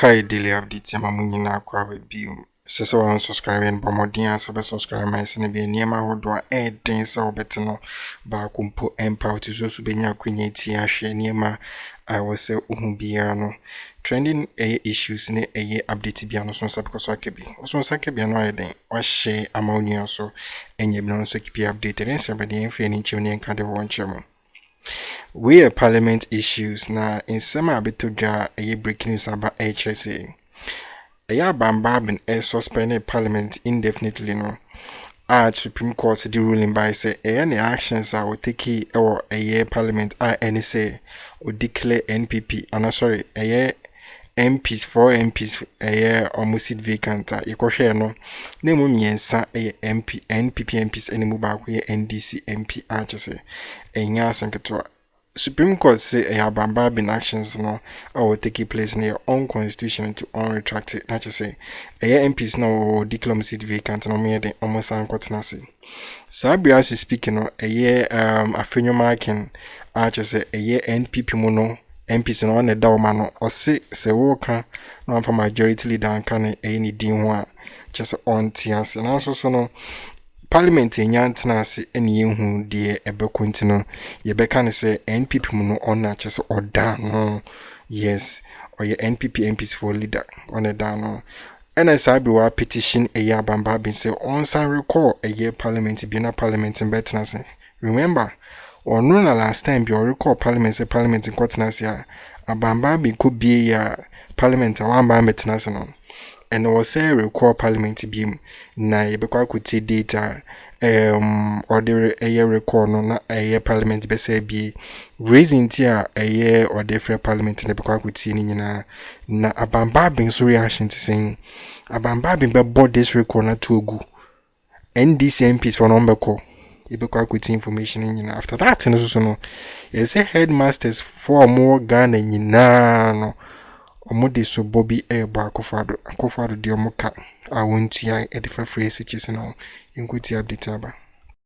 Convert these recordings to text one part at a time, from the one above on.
Hi, daily updates. I'm Amunyina Akwa Bium. Sesa wa subscribe and Bomodian subscribe my sene near hodo a den sa obeteno ba kumpo empower to so benya kwenye ti ahwe niema I was say uhun bia no trending issues ne update bia no so because akebi so sakebia no ayden wa share amawnia so enye bi no so keep updated and somebody enfe ni nchim ne nka de won chemo. We are parliament issues na in summer abitodwa breaking news about HSA. Bagbin suspended parliament indefinitely no. Supreme Court the ruling by say any actions are take or parliament NDC or declare NPP and sorry MPs 4 MPs almost sit vacant share no name miensa MP NPP MPs any ba ko NDC MP HSA sanketo. Supreme Court say Bagbin actions no will take place in your own constitution to unretracted. Not just say MPs no declare seat vacant no me de almost unquestionable. Sabri as speaking no Afenyo Markin just say NPP mono MPs no on the man or say woka no for majority leader can any din one just on tias and also so no Parliament nyantina se eni ehu de ebekontino ye beka ne se NPP mu no ona chese oda no yes or ye NPP MPs for leader on a down NSI wa petition Alban Bagbin say on san recall parliament bi na parliament betina se remember or no na last time bi recall parliament say parliament in court na se Alban Bagbin ko bie ya parliament wan ba betina se no and was say recall parliament beam na yebekwa kuti data or the recall no na parliament be say be raising tia or the free parliament na yebekwa kuti ni nyina na Alban Bagbin so reaction to saying Alban Bagbin be board this recall na togu NDC MPs for number call yebekwa kuti information ni nyina after that no so no you say headmasters for more Ghana nyina no Omode so Bobby ba akofado de omoka awontia edifa phrase no inkuti update aba.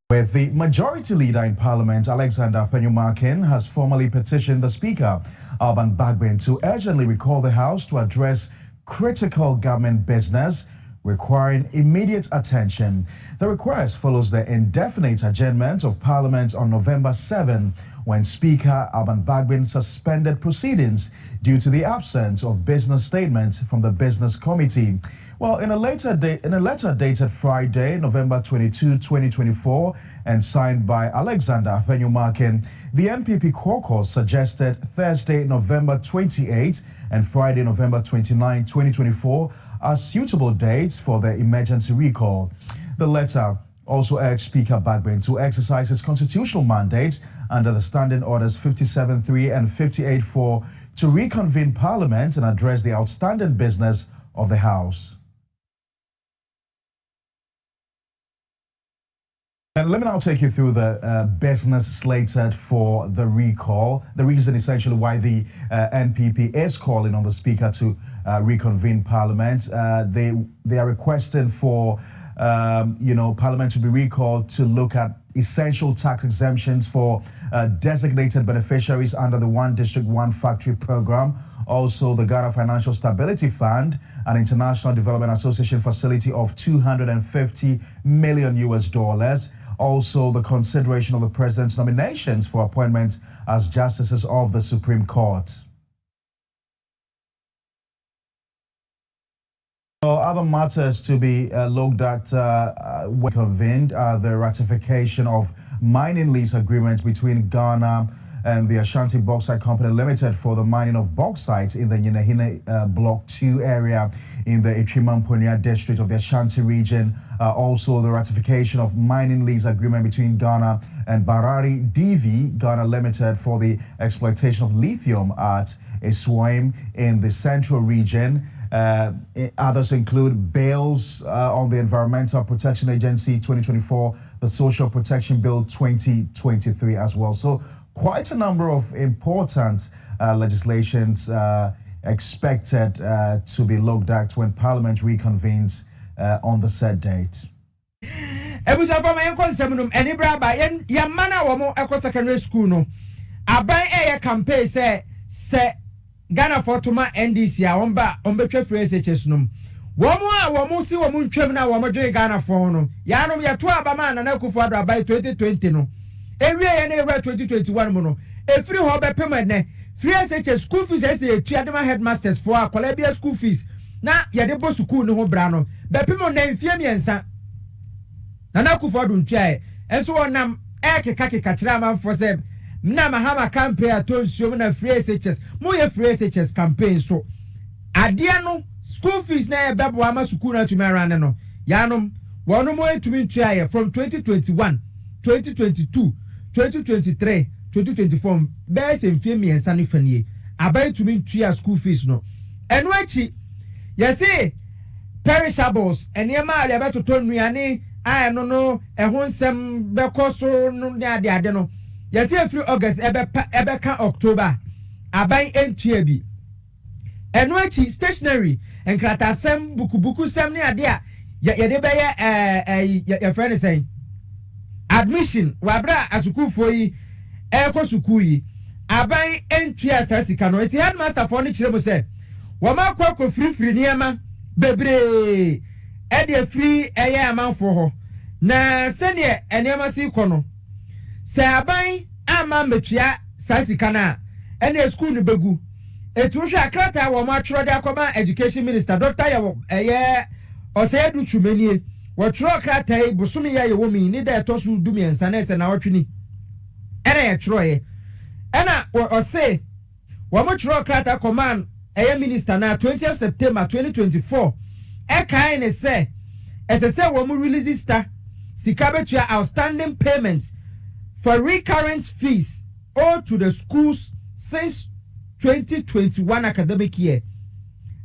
With the majority leader in Parliament, Afenyo Markin, has formally petitioned the Speaker, Alban Bagbin, to urgently recall the House to address critical government business requiring immediate attention. The request follows the indefinite adjournment of Parliament on November 7, when Speaker Alban Bagbin suspended proceedings due to the absence of business statements from the Business Committee. Well, in a letter dated Friday, November 22, 2024, and signed by Afenyo Markin, the NPP caucus suggested Thursday, November 28 and Friday, November 29, 2024 as suitable dates for the emergency recall. The letter also urged Speaker Bagbin to exercise his constitutional mandate under the Standing Orders 57.3 and 58.4 to reconvene Parliament and address the outstanding business of the House. And let me now take you through the business slated for the recall. The reason essentially why the NPP is calling on the Speaker to reconvene Parliament. They are requesting for Parliament to be recalled to look at essential tax exemptions for designated beneficiaries under the One District, One Factory program. Also, the Ghana Financial Stability Fund, an international development association facility of $250 million. Also, the consideration of the President's nominations for appointment as justices of the Supreme Court. Other matters to be looked at when convened are the ratification of mining lease agreements between Ghana and the Ashanti Bauxite Company Limited for the mining of bauxite in the Nyinahine Block 2 area in the Ichimamponia district of the Ashanti region. Also, the ratification of mining lease agreement between Ghana and Barari DV Ghana Limited for the exploitation of lithium at Eswaim in the central region. Others include bills on the Environmental Protection Agency 2024, the Social Protection Bill 2023 as well. So quite a number of important legislations expected to be looked at when Parliament reconvenes on the said date. Ebusa from Enkonsemunum, any braba, Yamana Womo Eco Secondary School no. Aban campaign say Ghana for toma NDC a ombetwe free SHS num womu si womu ntwem na womu dwe Ghana for no yanom yeto abama na Akufo Addo abai 2020 no ewie ye na ewra 2021 mu no efiri ho bepem ene free SHS school fees ese etuadema headmasters for akola bia school fees na yede bo school ne ho bra no bepem na mfie miensa na Akufo Addo ntwae enso wonam keka kira amanfo se na mahama campaign atonsuom na free SHS mo ye free SHS campaign so adia no school fees na ebebo ama school na tumi arane no yanom wono mo etumi ntuaye from 2021 2022 2023 2024 be se mfie miensa ne fanie abai tumi ntua school fees no eno achi yesi perishables eniema ale abetoto nuane ai no ehon sem bekoso no ne ade no yesi free August ebeka October abai entua bi eno achi stationery enkrata sem buku sem ne ade a ye be ye friend say admission wabra asukufo yi ekosukuu yi abai entua sasika no eti headmaster for ne kiremo say wo ma kwakọ free niema bebre e de free eye amanfo ho na sene enema si kono se aban ama metua sasika na ene school no begu etu hwe akrata wo ma tworo de akoma education minister Dr. Yawo osedu chumenie wo tworo akrata yi busumi ya yewo mi ni da etosu dumi ensa na ese na wotwini ene ye tworo ye ena ose wo ma tworo akrata command minister na 20th September 2024 kai ne se ese wo mu release star sika betua outstanding payments for recurrent fees owed to the schools since 2021 academic year,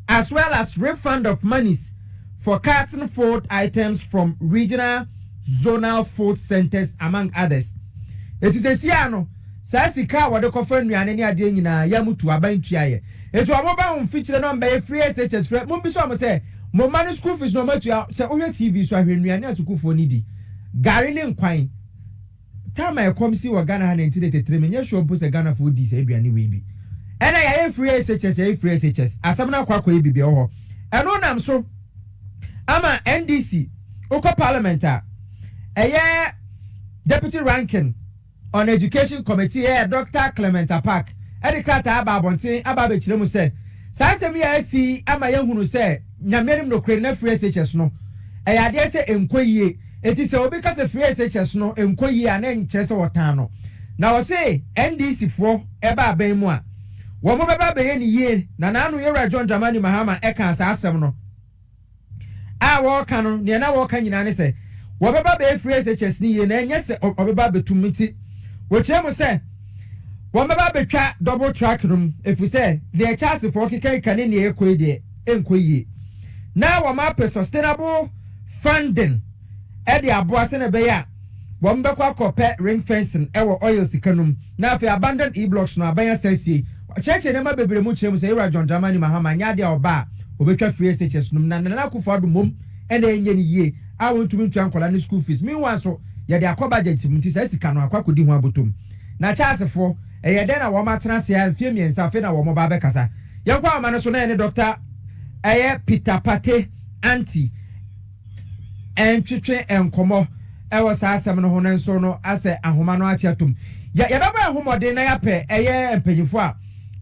as well as refund of monies for carton food items from regional zonal food centers, among others. It is a siano sasika wade kofa nuane ne ade nyina yamutu abantuaye etu amoba feature number free SHS free mo biso am say mo man school fees no matua say ohwe TV so ahwe nuane asukufo ni di gari ne nkwan tama e komsi wa Ghana ha 1983 menye sure bo say Ghana for di say aduane we bi ena ya free SHS asamna kwakwa ebibi ho eno nam so ama NDC oko parliament eye deputy ranking on education committee here Dr. Clement Park edikata ababonten ababe kiremu se saasem ya si ama yehunu se nyamerim no kwere na free SHS no ade se enkoyie eti se obi ka se free SHS no enkoyie ana nkyere se wotan no na wo se NDC fo eba aban mu a wo mo beba be ye ni ye na nanu ye John Dramani Mahama eka sa asem no a wo ka no ne na wo ka nyina ne se wo beba be free SHS ni ye na enye se obeba betumiti wochemu se wo beba betwa double track room if we say the chance for kika ne ne ekoyie enkoyie na wo ma pe sustainable funding e de aboa se ne be ya wo mbekwa akọpe ring fencing e wo oil sikanum na afi abandoned e-blocks no abanya sasie cheche ne ma bebre mu chemu se Ira John Dramani Mahama nya de oba obetwa free SHS num na Akufo Addo mom e na enye ni ye a wontumi ntwa nkola ne school fees meanwhile so ye de akọ budget mti se sika no akwakodi ho abotom na chaasefo e ye de na wo matena se amfie miensa afi na wo mo ba be kasa ye kwa ama no so na ne Dr. Peter Pate anti entwetwe enkomo e wo sa asem no ho nso no ase ahoma no atiatom ye baba ahomode na ya pe eye empanyifo a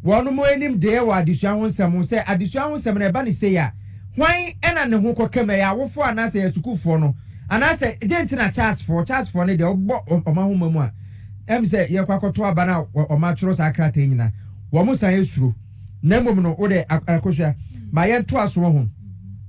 wono mo enim de wa adisua ho nsem se adisua ho nsem na eba ne se ya hwan ena ne ho kokema ya wofo anase ya sukufo no anase dent na charge for ne de obo omahoma mu a em se ye kwakoto aba na omatworo sakrata nyina wo mo san esuro na mmom no wo de akosua ma ye to aso ho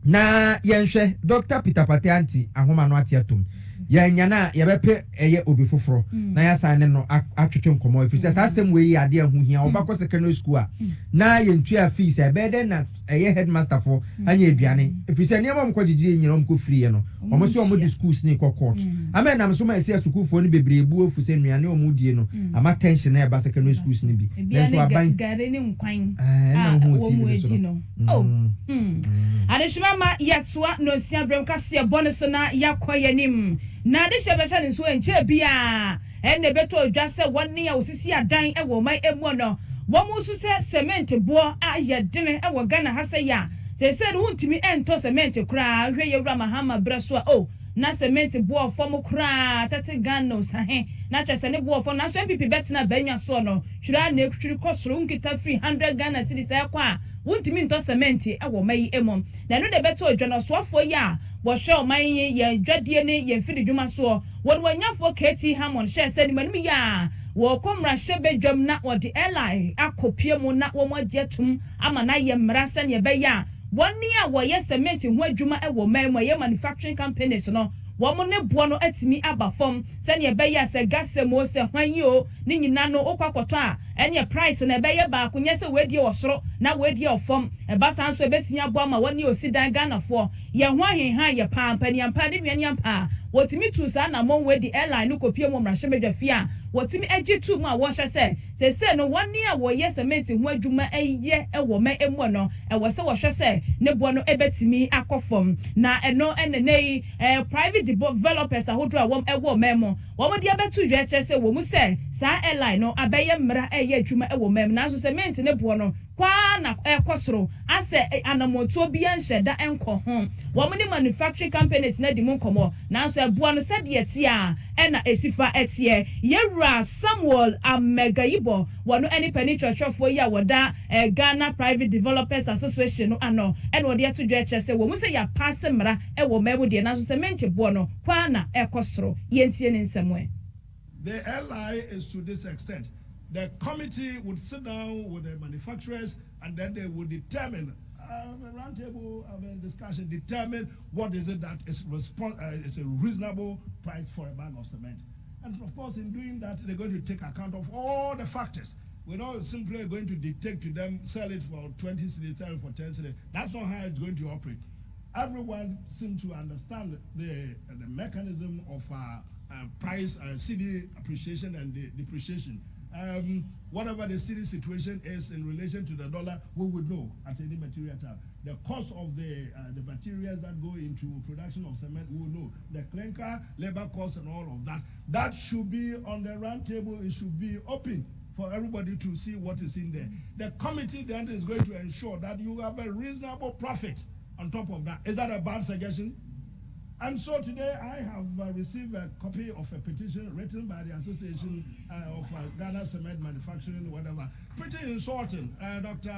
na ye nhwe Dr. Peter Pate anti ahoma no atiatom ya nyana ya bepe eye obi foforo na ya san ne no atwetwe nkomo efise sa asem we ade ahuhia obakọ secondary school a na ye ntua fees e be den na eye headmaster for anya eduane efise ne mom ko gigi nyina mko free no omo se omo di schools ni ko court amen na so ma ese school fo ni bebrebu ofuse nuane omo die no ama tension na e ba secondary schools ni bi then so aban gare ni nkwan omo edi no adeshima ma yatua no sia brem kase bone so na yakoyenim na de shebesha nso enche bia enne beto odwa se wonne ya osisi adan e wo mai emu no Womu su se cement boa a ye dene e wo Ghana ha se ya. Se said wuntimi ento cement kra hwe yewra mahama breso a o na cement boa fom kra tete Ghana osahe na chese ne boa fom na so MPP betina banya so no hwira na ekutwiri kosoro nkita free 100 Ghana cedis e kwa wuntimi ento cement e wo mai emom na no de beto odwono so afo ya wo hwe man ye dwadie ne ye mfiri dwuma so wo wanyafo Keti Hammond hye se ni manum ya wo komra hye bedwam na wo de airline akopie mu na wo magyetum ama na ye mra se ne be ya woni a wo ye cement ho adwuma e wo man ye manufacturing companies no wo mo ne bo no atimi abafom se ne be ya se gasemo se hwanyi o ni nyina no okwakoto a ene price na be ye ba akonya se wedi osoro na wedi ofom e ba san so ebetinya bo ama woni osidan Ghana fo ye ho ahenha ye pampani ampa ne nuani ampa wotimi tu sa na mon wedi airline no kopie mo mra hyemedwafi a wotimi agitu mu a wo hye se no woni a wo ye cement ho adwuma eye e wo me emu no e wo se wo hye se ne bo no ebetimi akofom na eno enenei private developers ahodo a wom e wo memo wo mo dia betu dwa hye se wo mu se sa airline no abeye mra eye adwuma e wo mem na so cement ne bo no kwa na ekosoro ase anamoto bia nheda enko ho wo mo ne manufacturing companies na di mu nkomo na so eboa no se de tie na esifa etie yewra Samuel Amegayibo wano any penny churchofo ya wada Ghana Private Developers Association no ano and wo de to dwa chese wo mu se ya pass mra e wo memu de na so se mente bo no kwa na ekosoro yentie ne nsemwe. The LI is to this extent. The committee would sit down with the manufacturers and then they would determine a roundtable discussion, determine what is it that is a reasonable price for a bag of cement. And of course, in doing that, they're going to take account of all the factors. We're not simply going to dictate to them, sell it for 20 cedis, sell it for 10 cedis. That's not how it's going to operate. Everyone seems to understand the mechanism of price, cedi appreciation and depreciation. Whatever the city situation is in relation to the dollar, we would know at any material time. The cost of the materials that go into production of cement, we will know. The clinker, labor costs and all of that. That should be on the round table. It should be open for everybody to see what is in there. The committee then is going to ensure that you have a reasonable profit on top of that. Is that a bad suggestion? And so today I have received a copy of a petition written by the Association of Ghana Cement Manufacturing, whatever. Pretty insulting. Dr.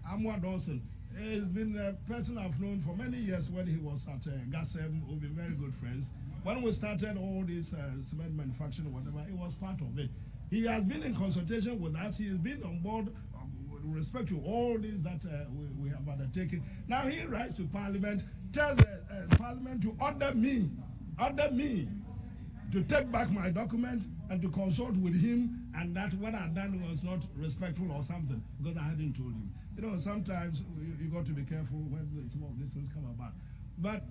Amwa Dawson has been a person I've known for many years when he was at GASEM. We've been very good friends. When we started all this cement manufacturing, whatever, it was part of it. He has been in consultation with us. He has been on board with respect to all this that we have undertaken. Now he writes to Parliament, tells the Parliament to order me to take back my document and to consult with him, and that what I'd done was not respectful or something because I hadn't told him. You know, sometimes you got to be careful when some of these things come about. But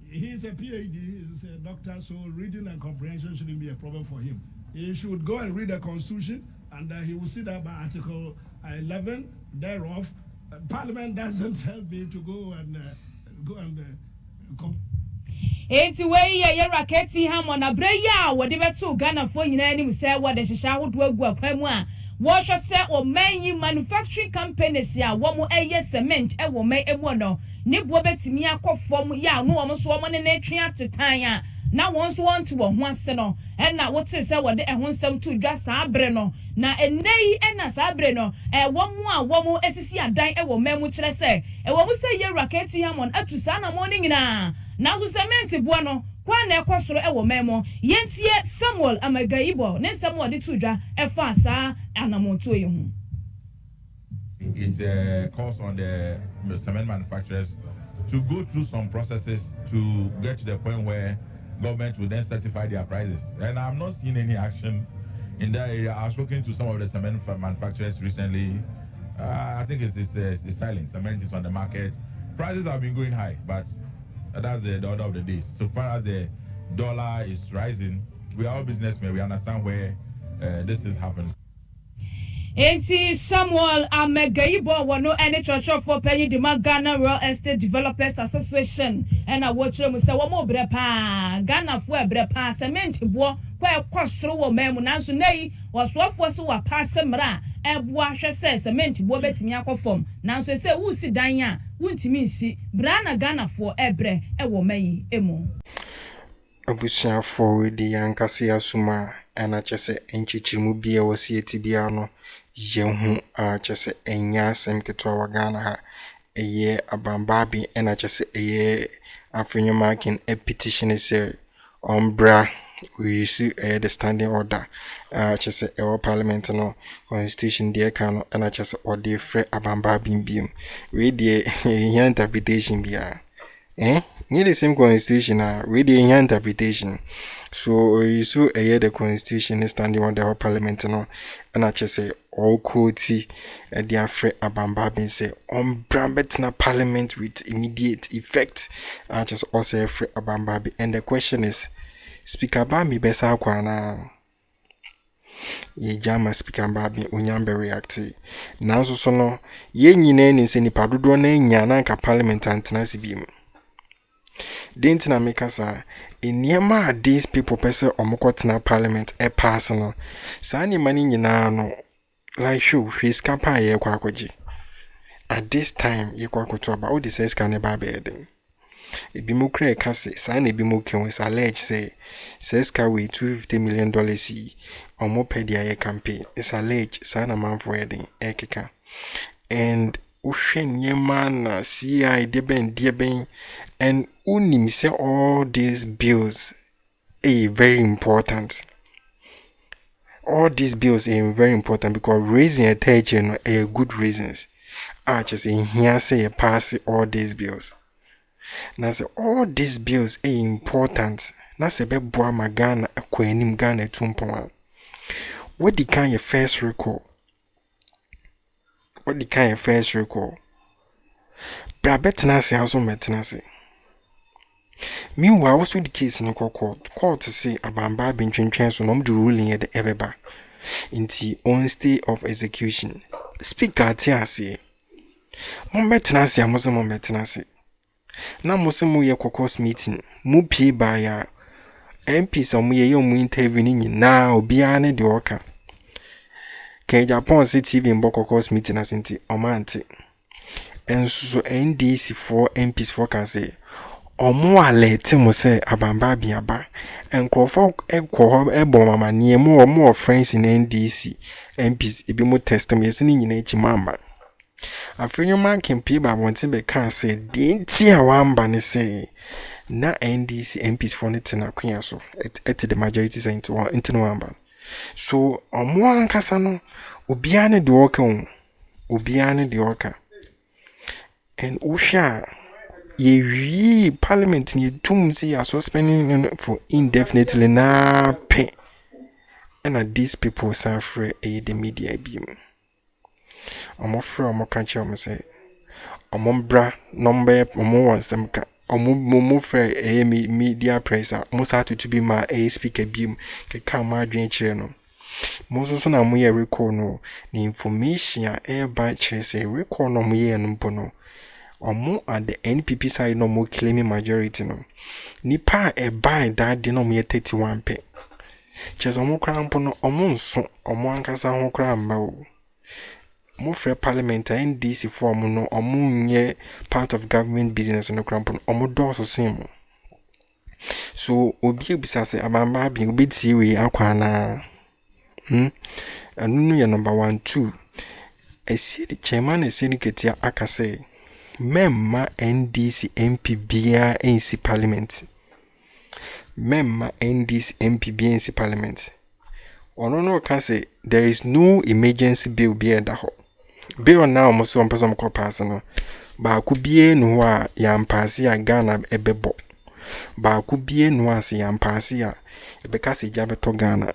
he's a PhD, he's a doctor, so reading and comprehension shouldn't be a problem for him. He should go and read the Constitution, and he will see that by Article 11 thereof. Parliament doesn't tell me to go and Enti we ye Keti Hammond abreya wo de beto Ghana fo nyina ni se wo de hihya hodo agu akwamu a wo hwe se o manyi manufacturing companies a wo mo eye cement e wo man emu no ne bo betimi akofom ya no wo so wo ne na twe atetan a na won so won to wo ho ase no e na wo te se wo de ho nsam to dwa saa bre no na enei e na saa bre no wo mo esisi adan e wo man mu kire se e wo mu se ye Keti Hammond atu saa na mo ni nyina na so cement bo no kwa na ekosoro e wo memo yentie Samuel Amegayibo ne Samuel de to dwa e fa saa anamonto yi ho. It calls on the cement manufacturers to go through some processes to get to the point where government will then certify their prices. And I'm not seeing any action in that area. I've spoken to some of the cement manufacturers recently. I think it's silent. Cement is on the market. Prices have been going high, but that's the order of the day. So far as the dollar is rising, we are all businessmen. We understand where this is happening. Enti Samuel Amegaibo wano any church for penny the Ghana Real Estate Developers Association and a watcher mu say womo brepa Ghana fo brepa cement bo kwa kwasoro wo memu nanso nei wasofo so wa pass mra eboa hwe say cement bo betimi akofom nanso say wo si dan a wontimi nsi bra na Ghana fo ebre ewo mayi emu abusia for the yankase asuma ana chese enchichimu bia wasieti bia no yehu a chese enya asem ketwa wa Ghana ha eye abambabi ana chese eye Afenyo Markin a petition is ombra we see the standing order chese our parliament no constitution dey kan ana chese ode free abambabi bim we dey interpretation bia need the same constitution with the interpretation. So you saw the constitution is standing on the whole parliament no and I just say all quote they are free abambabin say on brambetna parliament with immediate effect. I just also free abambabi and the question is speaker bambi besa kwana ye jama speaker bambi unyambe reacti now so no ye nyine ni se nipa dodo na nya na nka parliament antena sibimu. Didn't na make us these people person omokotena parliament e personal sani mani nyina no like show his kapa ye kwakoji at this time ye kwakoto ba all the says can ba bed e bi mo kre kase sani bi mo ken we allege say says ka we $250 million omo pedia ye campaign is allege sana man for wedding e keka and Ushen man CI deben and unim say all these bills are very important. All these bills are very important because raising attention are good reasons. I just in here say pass all these bills. Now say all these bills are important. Now say be boa magana akwenim Ghana tumpo. What the kind of first recall? What the kind of first recall? Brabetna say also metenase. Meanwhile, also the case in the court to say abamba bin twentwen so no the ruling at the everba. Inti on stay of execution. Speaker tiase. Mo metenase amozo mo metenase. Na mo se mo ye caucus meeting. Mu pie ba ya MPs omo ye yo mu interview ni na obi ane de oka. Japan TV in Bokokos meeting as inti omante. And so NDC for MPs for can say omo alert mo say abamba biaba and crofo ebo mama nie more friends in NDC MPs ebi mo testimony ni nyina chimamba. Afenyo Markin piba wonte be can say dinti awamba ne say na NDC MPs for ne tena kwan so at the majority say into no wamba. So omo ankasa no obiane de oka obiane de oka and usha ye parliament ni tum say are suspending for indefinitely na pe and these people suffer the media beam omo frɛ omo kanche omo say omo bra number omo wants them ka omo frɛ media press omo start to be my speaker beam ke ka ma adwen kire no Moses na mo ye recall no the information by say recall no mo ye no no omo at the NPP side no mo claiming majority no nipa buy that no mo ye 31 pe chese omo kra mpo no omo nso omo ankasa ho kra mba o mo free parliament NDC form no omo nye part of government business no kra mpo no omo do so same so obi bisa say amamba bi obi tiwe akwa na and number 1 2 I see the chairman is ketia akase memma NDC MP bia NC parliament memma NDC MP bia NC parliament ono can say there is no emergency bill bia da ho bill now mo so person ko pass no ba ku bia no a yam pass ya Ghana ebebo ba ku bia no as yam pass ya ebeka se jabeto Ghana.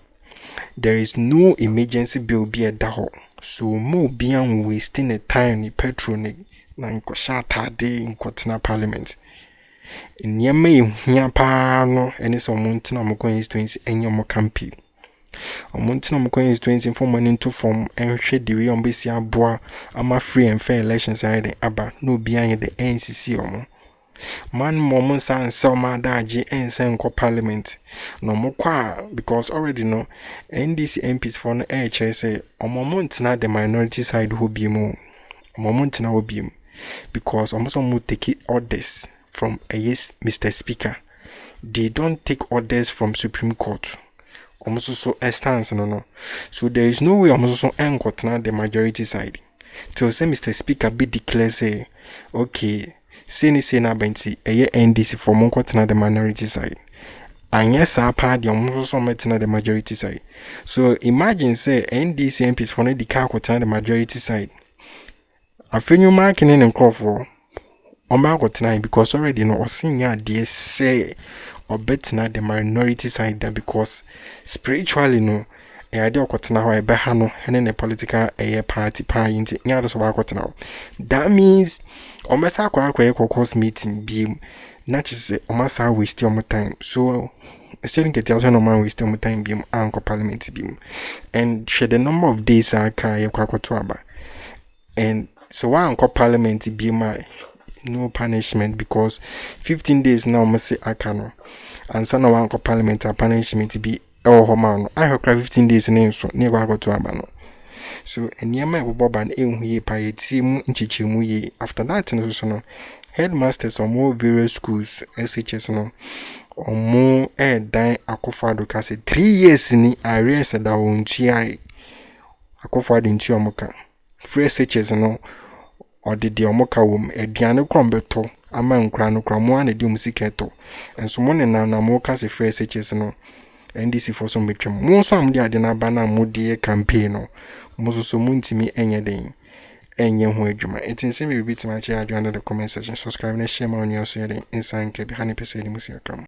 There is no emergency bill be a daho. So mo beyond wasting the time ni petrol ni na nko shata de nko tena parliament. Nyame hia pa no ene so mo ntina mo constituency enyo mo campaign. Omuntina mo constituency for money into form and shade the way on base boa ama free and fair elections are aba no behind the NCC omo. Man moment san selma daji and send ko parliament. No mo kwa because already no NDC MPs for no say moment na the minority side who be mo. Moment na be because almost mo take orders from yes Mr. Speaker. They don't take orders from Supreme Court. Almost so a stance no. So there is no way almost so got now the majority side. Till say Mr. Speaker be declare say okay, say na benti a NDC for mon na the minority side. And yes, our party almost so met na the majority side. So imagine say NDC MPs for the car the majority side. Afenyo Markin and Crawford. Tonight because already no senior they say or better the minority side there because spiritually no a idea okotena ho ebe ha no ene political party into nyado so akotena. That means omesa akwa caucus meeting be not just say omasa waste your time. So still get also no man waste your time be anko parliament be and share the number of days aka ye kwakoto aba. And so one anko parliament be my no punishment because 15 days now must say akano and so no one parliament punishment be man. I have 15 days name so never go to abano. So near my boban ye piety mu inchichimu ye after that no headmasters or more various schools SHS no or more dan akofado ka say 3 years ni arrears da wontua akofado ntu omoka free SHS no or the omoka wom aduane krombeto ama nkra no kramo na di musiketo enso mo ne na mo ka se free SHS no NDC for some betwem mo so am dia de na ba na mo de campaign no mo so mo ntimi enye den enye ho adwuma etinse me bitima che adwane the comment section subscribe na share ma onyo so yede insan ke bi 100% musi Akroma.